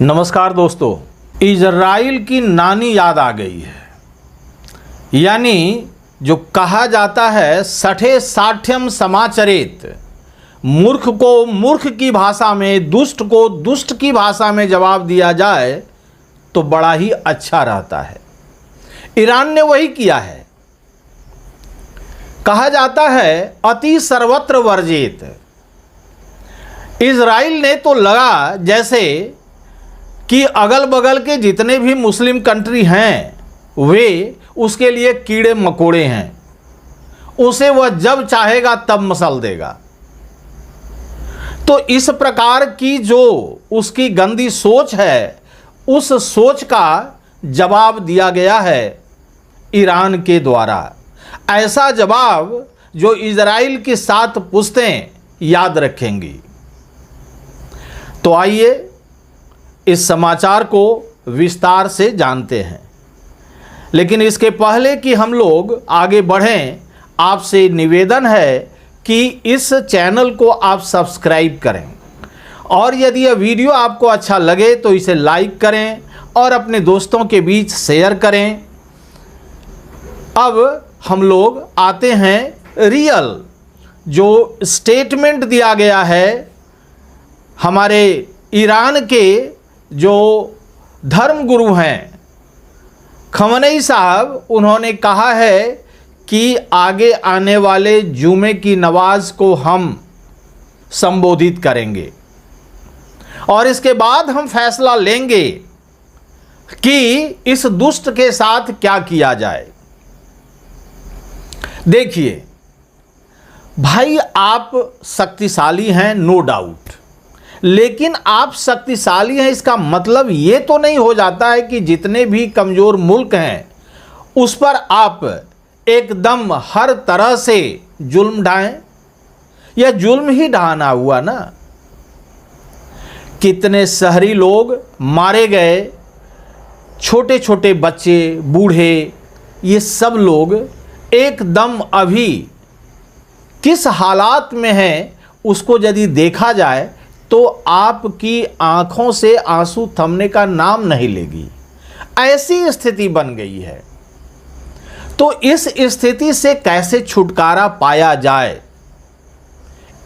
नमस्कार दोस्तों, इजराइल की नानी याद आ गई है। यानी जो कहा जाता है सठे साठ्यम समाचरेत, मूर्ख को मूर्ख की भाषा में, दुष्ट को दुष्ट की भाषा में जवाब दिया जाए तो बड़ा ही अच्छा रहता है। ईरान ने वही किया है। कहा जाता है अति सर्वत्र वर्जित। इजराइल ने तो लगा जैसे कि अगल बगल के जितने भी मुस्लिम कंट्री हैं वे उसके लिए कीड़े मकोड़े हैं, उसे वह जब चाहेगा तब मसल देगा। तो इस प्रकार की जो उसकी गंदी सोच है, उस सोच का जवाब दिया गया है ईरान के द्वारा। ऐसा जवाब जो इजराइल की 7 पुश्तें याद रखेंगी। तो आइए इस समाचार को विस्तार से जानते हैं। लेकिन इसके पहले कि हम लोग आगे बढ़ें, आपसे निवेदन है कि इस चैनल को आप सब्सक्राइब करें और यदि यह वीडियो आपको अच्छा लगे तो इसे लाइक करें और अपने दोस्तों के बीच शेयर करें। अब हम लोग आते हैं रियल जो स्टेटमेंट दिया गया है हमारे ईरान के जो धर्म गुरु हैं खमनेई साहब। उन्होंने कहा है कि आगे आने वाले जुमे की नमाज को हम संबोधित करेंगे और इसके बाद हम फैसला लेंगे कि इस दुष्ट के साथ क्या किया जाए। देखिए भाई, आप शक्तिशाली हैं, नो डाउट, लेकिन आप शक्तिशाली हैं इसका मतलब ये तो नहीं हो जाता है कि जितने भी कमज़ोर मुल्क हैं उस पर आप एकदम हर तरह से जुल्म ढाएं। यह जुल्म ही ढाना हुआ ना। कितने शहरी लोग मारे गए, छोटे छोटे बच्चे, बूढ़े, ये सब लोग एकदम अभी किस हालात में हैं उसको यदि देखा जाए तो आपकी आंखों से आंसू थमने का नाम नहीं लेगी। ऐसी स्थिति बन गई है। तो इस स्थिति से कैसे छुटकारा पाया जाए,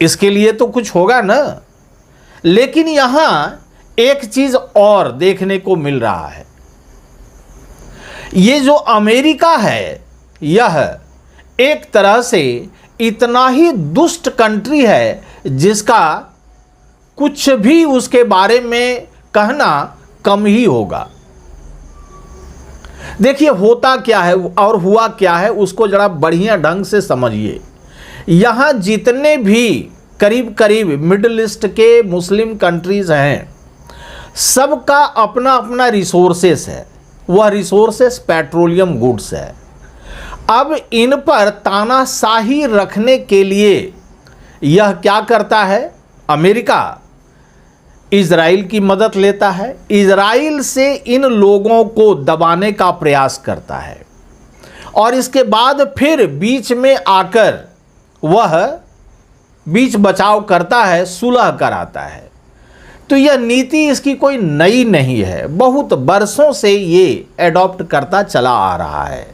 इसके लिए तो कुछ होगा ना। लेकिन यहां एक चीज और देखने को मिल रहा है। ये जो अमेरिका है, यह एक तरह से इतना ही दुष्ट कंट्री है जिसका कुछ भी उसके बारे में कहना कम ही होगा। देखिए होता क्या है और हुआ क्या है उसको जरा बढ़िया ढंग से समझिए। यहां जितने भी करीब करीब मिडिल ईस्ट के मुस्लिम कंट्रीज हैं, सबका अपना अपना रिसोर्सेस है। वह रिसोर्सेस पेट्रोलियम गुड्स है। अब इन पर तानाशाही रखने के लिए यह क्या करता है, अमेरिका इजराइल की मदद लेता है, इजराइल से इन लोगों को दबाने का प्रयास करता है और इसके बाद फिर बीच में आकर वह बीच बचाव करता है, सुलह कराता है। तो यह नीति इसकी कोई नई नहीं है, बहुत बरसों से ये एडॉप्ट करता चला आ रहा है।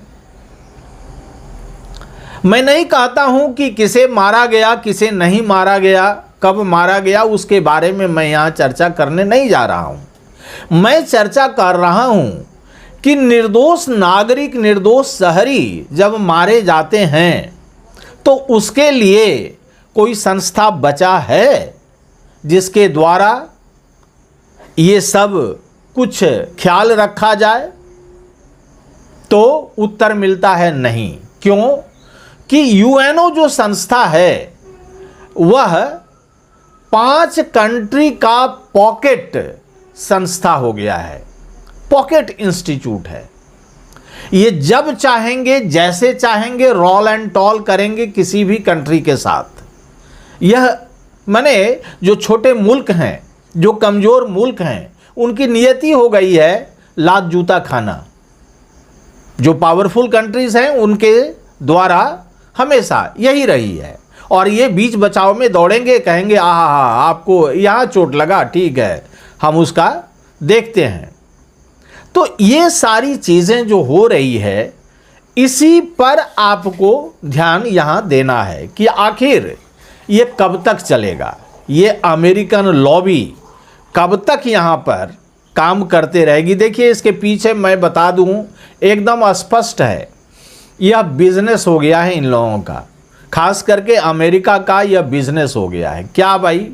मैं नहीं कहता हूं कि किसे मारा गया, किसे नहीं मारा गया, कब मारा गया, उसके बारे में मैं यहाँ चर्चा करने नहीं जा रहा हूँ। मैं चर्चा कर रहा हूँ कि निर्दोष नागरिक, निर्दोष शहरी जब मारे जाते हैं तो उसके लिए कोई संस्था बचा है जिसके द्वारा ये सब कुछ ख्याल रखा जाए? तो उत्तर मिलता है नहीं। क्यों कि यूएनओ जो संस्था है वह 5 कंट्री का पॉकेट संस्था हो गया है, पॉकेट इंस्टीट्यूट है। ये जब चाहेंगे, जैसे चाहेंगे, रोल एंड टॉल करेंगे किसी भी कंट्री के साथ। यह माने जो छोटे मुल्क हैं, जो कमज़ोर मुल्क हैं, उनकी नियति हो गई है लात जूता खाना। जो पावरफुल कंट्रीज हैं उनके द्वारा हमेशा यही रही है और ये बीच बचाव में दौड़ेंगे, कहेंगे आहा आपको यहाँ चोट लगा, ठीक है, हम उसका देखते हैं। तो ये सारी चीज़ें जो हो रही है, इसी पर आपको ध्यान यहाँ देना है कि आखिर ये कब तक चलेगा, ये अमेरिकन लॉबी कब तक यहाँ पर काम करते रहेगी। देखिए, इसके पीछे मैं बता दूँ, एकदम स्पष्ट है, यह बिजनेस हो गया है इन लोगों का, खास करके अमेरिका का यह बिजनेस हो गया है। क्या भाई?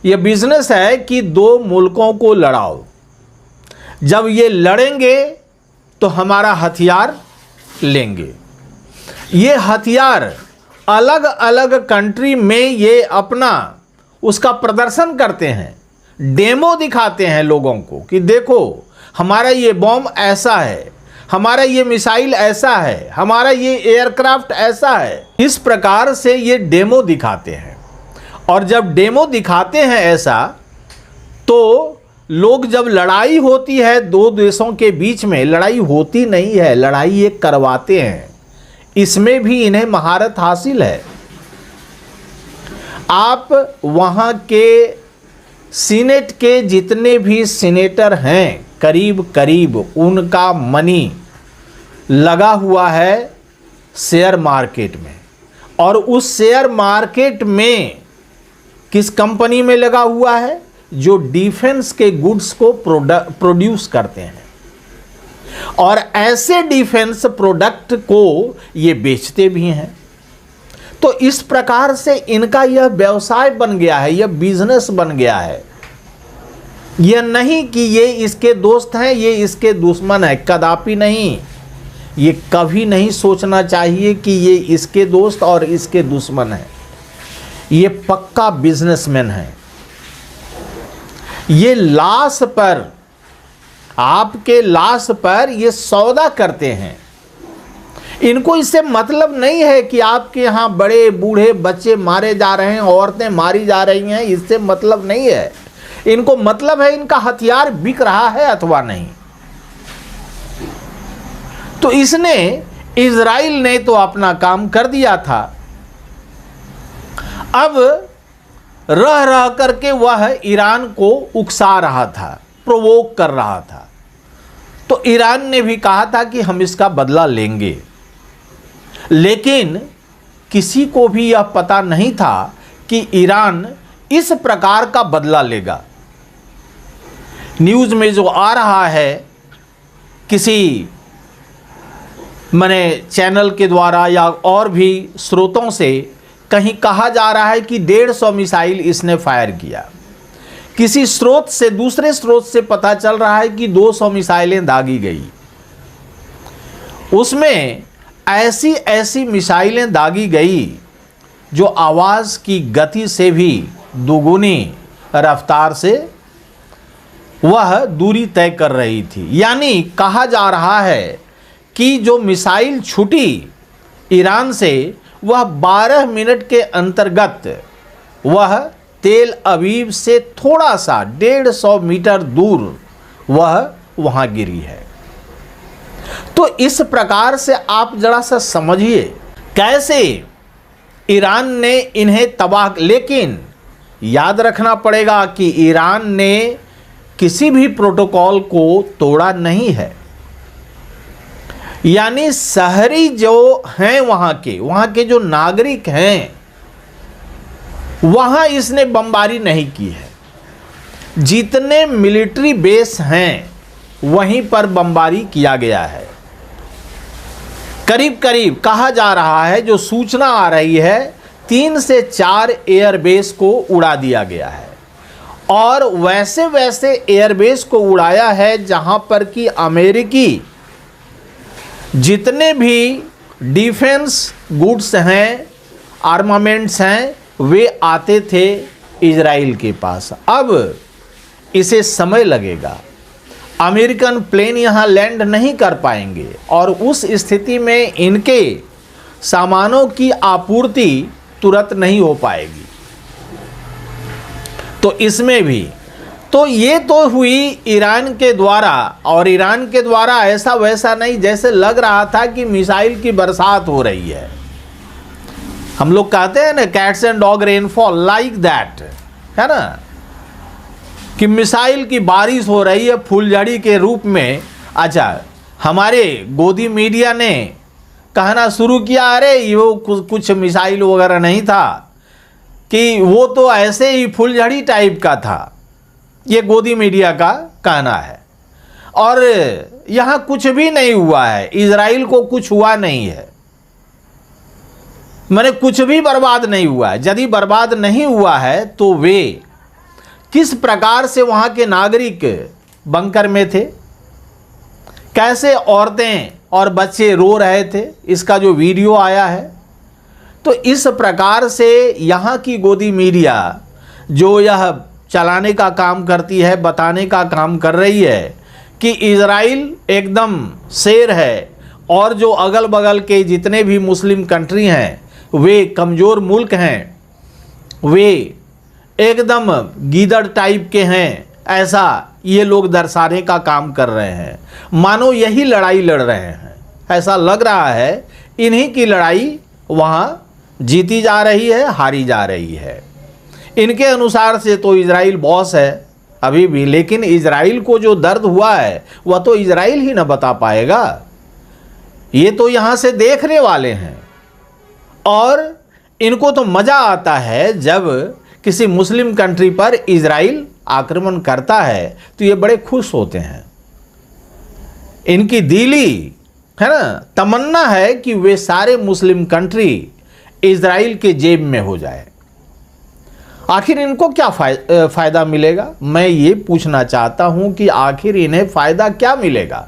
यह बिजनेस है कि दो मुल्कों को लड़ाओ, जब ये लड़ेंगे तो हमारा हथियार लेंगे। ये हथियार अलग अलग कंट्री में ये अपना उसका प्रदर्शन करते हैं, डेमो दिखाते हैं लोगों को कि देखो हमारा ये बॉम्ब ऐसा है, हमारा ये मिसाइल ऐसा है, हमारा ये एयरक्राफ्ट ऐसा है। इस प्रकार से ये डेमो दिखाते हैं। और जब डेमो दिखाते हैं ऐसा, तो लोग, जब लड़ाई होती है दो देशों के बीच में, लड़ाई होती नहीं है, लड़ाई ये करवाते हैं। इसमें भी इन्हें महारत हासिल है। आप वहाँ के सीनेट के जितने भी सीनेटर हैं, करीब करीब उनका मनी लगा हुआ है शेयर मार्केट में। और उस शेयर मार्केट में किस कंपनी में लगा हुआ है? जो डिफेंस के गुड्स को प्रोड्यूस करते हैं, और ऐसे डिफेंस प्रोडक्ट को ये बेचते भी हैं। तो इस प्रकार से इनका यह व्यवसाय बन गया है, यह बिजनेस बन गया है। यह नहीं कि ये इसके दोस्त हैं, ये इसके दुश्मन है, कदापि नहीं। ये कभी नहीं सोचना चाहिए कि ये इसके दोस्त और इसके दुश्मन है। ये पक्का बिजनेसमैन है। ये लाश पर, आपके लाश पर ये सौदा करते हैं। इनको इससे मतलब नहीं है कि आपके यहाँ बड़े बूढ़े बच्चे मारे जा रहे हैं, औरतें मारी जा रही हैं, इससे मतलब नहीं है। इनको मतलब है इनका हथियार बिक रहा है अथवा नहीं। तो इसने, इजराइल ने तो अपना काम कर दिया था। अब रह रह करके वह ईरान को उकसा रहा था, प्रोवोक कर रहा था। तो ईरान ने भी कहा था कि हम इसका बदला लेंगे, लेकिन किसी को भी यह पता नहीं था कि ईरान इस प्रकार का बदला लेगा। न्यूज़ में जो आ रहा है, किसी मैंने चैनल के द्वारा या और भी स्रोतों से कहीं कहा जा रहा है कि 150 मिसाइल इसने फायर किया। किसी स्रोत से, दूसरे स्रोत से पता चल रहा है कि 200 मिसाइलें दागी गई। उसमें ऐसी ऐसी मिसाइलें दागी गई जो आवाज़ की गति से भी दोगुनी रफ्तार से वह दूरी तय कर रही थी। यानी कहा जा रहा है कि जो मिसाइल छूटी ईरान से, वह 12 मिनट के अंतर्गत वह तेल अवीव से थोड़ा सा 150 मीटर दूर वह वहाँ गिरी है। तो इस प्रकार से आप जरा सा समझिए कैसे ईरान ने इन्हें तबाह। लेकिन याद रखना पड़ेगा कि ईरान ने किसी भी प्रोटोकॉल को तोड़ा नहीं है। यानी शहरी जो हैं, वहाँ के जो नागरिक हैं, वहाँ इसने बमबारी नहीं की है। जितने मिलिट्री बेस हैं वहीं पर बमबारी किया गया है। करीब करीब कहा जा रहा है, जो सूचना आ रही है, 3 से 4 एयरबेस को उड़ा दिया गया है। और वैसे वैसे एयरबेस को उड़ाया है जहां पर कि अमेरिकी जितने भी डिफेंस गुड्स हैं, आर्मामेंट्स हैं, वे आते थे इजराइल के पास। अब इसे समय लगेगा, अमेरिकन प्लेन यहाँ लैंड नहीं कर पाएंगे, और उस स्थिति में इनके सामानों की आपूर्ति तुरंत नहीं हो पाएगी। तो इसमें भी तो ये तो हुई ईरान के द्वारा, और ईरान के द्वारा ऐसा वैसा नहीं, जैसे लग रहा था कि मिसाइल की बरसात हो रही है। हम लोग कहते हैं ना, cats and dog rainfall, like that, है ना। कि मिसाइल की बारिश हो रही है फूलझड़ी के रूप में। अच्छा, हमारे गोदी मीडिया ने कहना शुरू किया, अरे वो कुछ मिसाइल वगैरह नहीं था, कि वो तो ऐसे ही फूलझड़ी टाइप का था। ये गोदी मीडिया का कहना है। और यहाँ कुछ भी नहीं हुआ है, इजराइल को कुछ हुआ नहीं है, मैंने कुछ भी बर्बाद नहीं हुआ है। यदि बर्बाद नहीं हुआ है तो वे किस प्रकार से वहाँ के नागरिक बंकर में थे, कैसे औरतें और बच्चे रो रहे थे, इसका जो वीडियो आया है। तो इस प्रकार से यहाँ की गोदी मीडिया जो यह चलाने का काम करती है, बताने का काम कर रही है कि इजराइल एकदम शेर है और जो अगल बगल के जितने भी मुस्लिम कंट्री हैं वे कमज़ोर मुल्क हैं, वे एकदम गीदड़ टाइप के हैं, ऐसा ये लोग दर्शाने का काम कर रहे हैं। मानो यही लड़ाई लड़ रहे हैं, ऐसा लग रहा है इन्हीं की लड़ाई वहाँ जीती जा रही है, हारी जा रही है। इनके अनुसार से तो इजराइल बॉस है अभी भी, लेकिन इजराइल को जो दर्द हुआ है वह तो इजराइल ही न बता पाएगा, ये तो यहाँ से देखने वाले हैं। और इनको तो मज़ा आता है जब किसी मुस्लिम कंट्री पर इजराइल आक्रमण करता है तो ये बड़े खुश होते हैं। इनकी दिली है ना तमन्ना है कि वे सारे मुस्लिम कंट्री इजराइल के जेब में हो जाए। आखिर इनको क्या फ़ायदा मिलेगा, मैं ये पूछना चाहता हूँ कि आखिर इन्हें फ़ायदा क्या मिलेगा।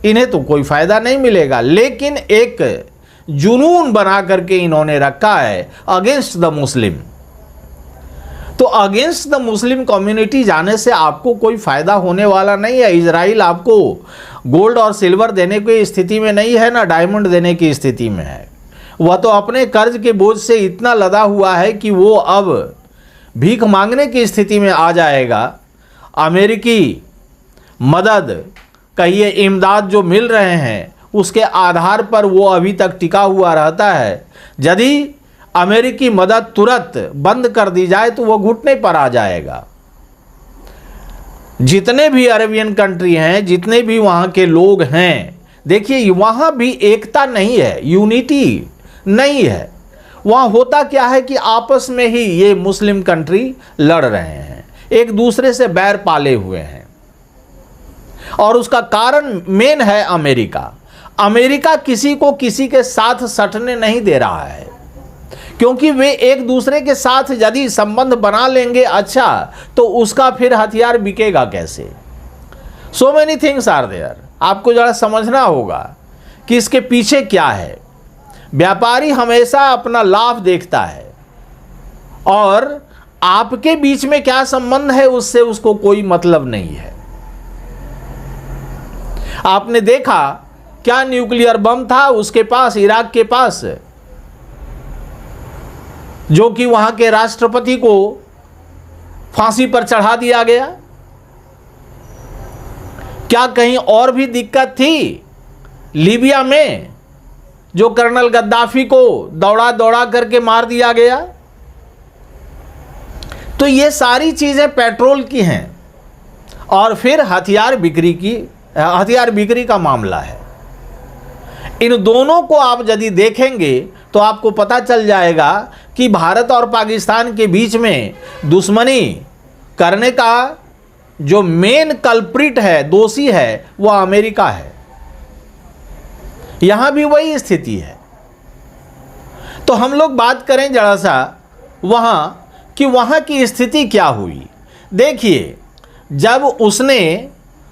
इन्हें तो कोई फ़ायदा नहीं मिलेगा, लेकिन एक जुनून बना करके इन्होंने रखा है अगेंस्ट द मुस्लिम। तो अगेंस्ट द मुस्लिम कम्युनिटी जाने से आपको कोई फ़ायदा होने वाला नहीं है। इजराइल आपको गोल्ड और सिल्वर देने की स्थिति में नहीं है, ना डायमंड देने की स्थिति में है। वह तो अपने कर्ज के बोझ से इतना लदा हुआ है कि वो अब भीख मांगने की स्थिति में आ जाएगा। अमेरिकी मदद, कहिए इमदाद जो मिल रहे हैं उसके आधार पर वो अभी तक टिका हुआ रहता है। यदि अमेरिकी मदद तुरंत बंद कर दी जाए तो वो घुटने पर आ जाएगा। जितने भी अरेबियन कंट्री हैं, जितने भी वहाँ के लोग हैं, देखिए वहाँ भी एकता नहीं है, यूनिटी नहीं है। वहाँ होता क्या है कि आपस में ही ये मुस्लिम कंट्री लड़ रहे हैं, एक दूसरे से बैर पाले हुए हैं। और उसका कारण मेन है अमेरिका। अमेरिका किसी को किसी के साथ सटने नहीं दे रहा है, क्योंकि वे एक दूसरे के साथ यदि संबंध बना लेंगे अच्छा, तो उसका फिर हथियार बिकेगा कैसे। So many things are there. आपको जरा समझना होगा कि इसके पीछे क्या है। व्यापारी हमेशा अपना लाभ देखता है और आपके बीच में क्या संबंध है उससे उसको कोई मतलब नहीं है। आपने देखा क्या न्यूक्लियर बम था उसके पास, इराक के पास, जो कि वहां के राष्ट्रपति को फांसी पर चढ़ा दिया गया। क्या कहीं और भी दिक्कत थी लीबिया में, जो कर्नल गद्दाफी को दौड़ा दौड़ा करके मार दिया गया। तो ये सारी चीजें पेट्रोल की हैं। और फिर हथियार बिक्री का मामला है। इन दोनों को आप यदि देखेंगे तो आपको पता चल जाएगा कि भारत और पाकिस्तान के बीच में दुश्मनी करने का जो मेन कल्प्रिट है, दोषी है, वह अमेरिका है। यहां भी वही स्थिति है। तो हम लोग बात करें जरा सा वहां कि वहां की स्थिति क्या हुई। देखिए, जब उसने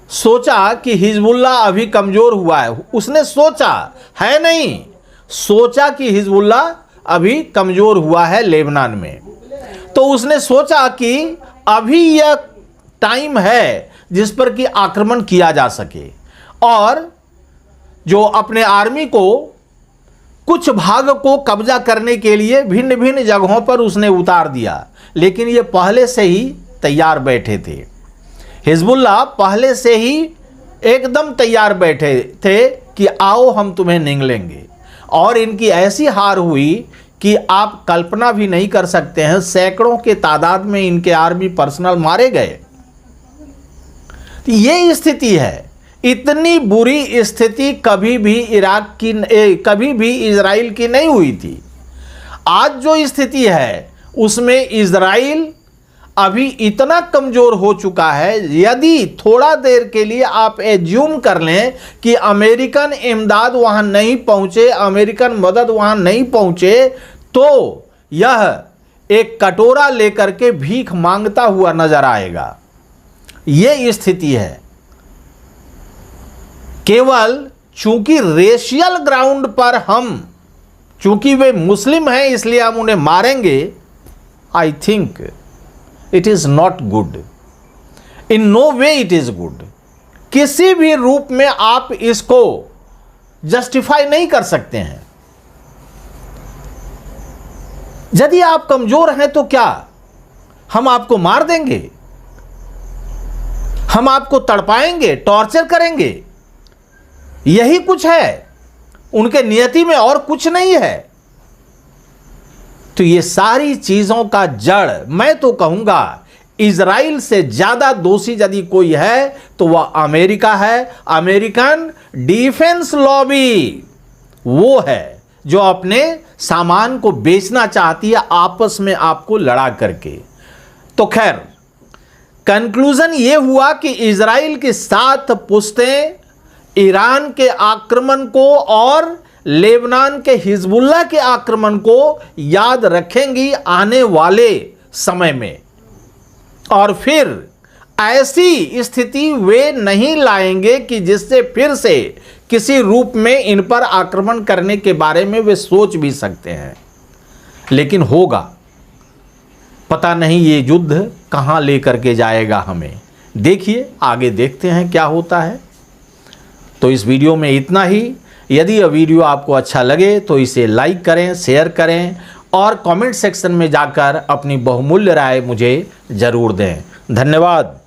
सोचा कि हिजबुल्ला अभी कमज़ोर हुआ है, उसने सोचा है नहीं, सोचा कि हिजबुल्ला अभी कमज़ोर हुआ है लेबनान में, तो उसने सोचा कि अभी यह टाइम है जिस पर कि आक्रमण किया जा सके। और जो अपने आर्मी को कुछ भाग को कब्जा करने के लिए भिन्न भिन्न जगहों पर उसने उतार दिया। लेकिन ये पहले से ही तैयार बैठे थे। हिजबुल्लाह पहले से ही एकदम तैयार बैठे थे कि आओ हम तुम्हें निगलेंगे। और इनकी ऐसी हार हुई कि आप कल्पना भी नहीं कर सकते हैं। सैकड़ों के तादाद में इनके आर्मी पर्सनल मारे गए। ये स्थिति है। इतनी बुरी स्थिति कभी भी कभी भी इजराइल की नहीं हुई थी। आज जो स्थिति है उसमें इजराइल अभी इतना कमज़ोर हो चुका है, यदि थोड़ा देर के लिए आप एज्यूम कर लें कि अमेरिकन इमदाद वहाँ नहीं पहुँचे, अमेरिकन मदद वहाँ नहीं पहुँचे, तो यह एक कटोरा लेकर के भीख मांगता हुआ नजर आएगा। ये स्थिति है। केवल चूंकि रेशियल ग्राउंड पर चूंकि वे मुस्लिम हैं इसलिए हम उन्हें मारेंगे, I think it is not good. In no way it is good. किसी भी रूप में आप इसको जस्टिफाई नहीं कर सकते हैं। यदि आप कमजोर हैं तो क्या हम आपको मार देंगे? हम आपको तड़पाएंगे, टॉर्चर करेंगे? यही कुछ है उनके नियति में, और कुछ नहीं है। तो ये सारी चीजों का जड़, मैं तो कहूंगा इजराइल से ज्यादा दोषी यदि कोई है तो वह अमेरिका है। अमेरिकन डिफेंस लॉबी वो है जो अपने सामान को बेचना चाहती है आपस में आपको लड़ा करके। तो खैर कंक्लूजन ये हुआ कि इजराइल की 7 पुश्तें ईरान के आक्रमण को और लेबनान के हिजबुल्लाह के आक्रमण को याद रखेंगी आने वाले समय में, और फिर ऐसी स्थिति वे नहीं लाएंगे कि जिससे फिर से किसी रूप में इन पर आक्रमण करने के बारे में वे सोच भी सकते हैं। लेकिन होगा, पता नहीं ये युद्ध कहां लेकर के जाएगा हमें। देखिए आगे देखते हैं क्या होता है। तो इस वीडियो में इतना ही। यदि यह वीडियो आपको अच्छा लगे तो इसे लाइक करें, शेयर करें और कमेंट सेक्शन में जाकर अपनी बहुमूल्य राय मुझे ज़रूर दें। धन्यवाद।